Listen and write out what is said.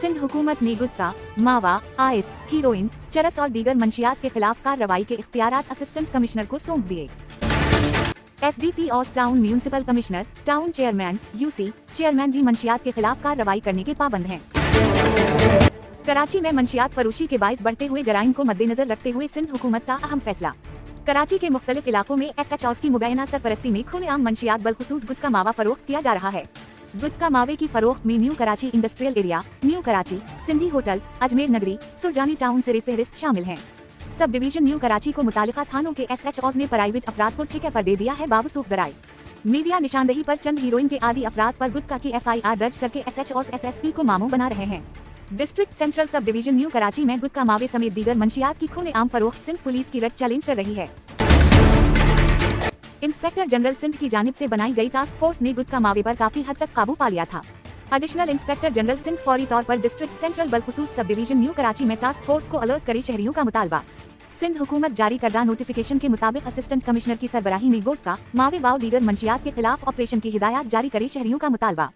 सिंध हुकूमत ने गुटखा, मावा, आइस, हीरोइन, चरस और दीगर मंशियात के खिलाफ कार्रवाई के इख्तियारात असिस्टेंट कमिश्नर को सौंप दिए। SDP और town municipal commissioner, town chairman, UC chairman भी मंशियात के खिलाफ कार्रवाई करने के पाबंद हैं। कराची में मंशियात फरोशी के बाइस बढ़ते हुए जराइम को मद्देनजर रखते हुए सिंध हुकूमत का अहम फैसला। कराची के मुख्तलिफ इलाकों में SHOs की मुबैना सरपरस्ती में खुलेआम मंशियात बलखुसूस गुटखा मावा फरोख्त किया जा रहा है। गुटखा मावे की फरोख्त में new Karachi industrial area, new Karachi, Sindhi hotel, Ajmer नगरी, सुरजानी टाउन से फेहरिस्त शामिल हैं। सब डिवीजन न्यू कराची को मुतालिका थानों के SHOs ने प्राइवेट अफराद को ठेके पर दे दिया है। बावसूख जराए मीडिया निशानदेही पर चंद हीरोइन के आदि अफराद पर गुटखा की FIR दर्ज करके SHOs SSP को मामू बना रहे हैं। District central sub division new Karachi में गुटखा मावे समेत दीगर मंशियात की खुलेआम फरोख्त सिंध पुलिस की रेड चैलेंज कर रही है। इंस्पेक्टर जनरल सिंध की जानिब से बनाई गई टास्क फोर्स ने गुटखा मावे पर काफी हद तक काबू पा लिया था। एडिशनल इंस्पेक्टर जनरल सिंध फौरी तौर पर district central बलखुसूस sub division new Karachi में टास्क फोर्स को अलर्ट करे शहरियों का मुतालबा। सिंध हुकूमत जारी करदा नोटिफिकेशन के मुताबिक असिस्टेंट कमिश्नर की सरबराही में गुटखा, मावे व दीगर मंशियात के खिलाफ ऑपरेशन की हिदायत जारी करे शहरियों का मुतालबा।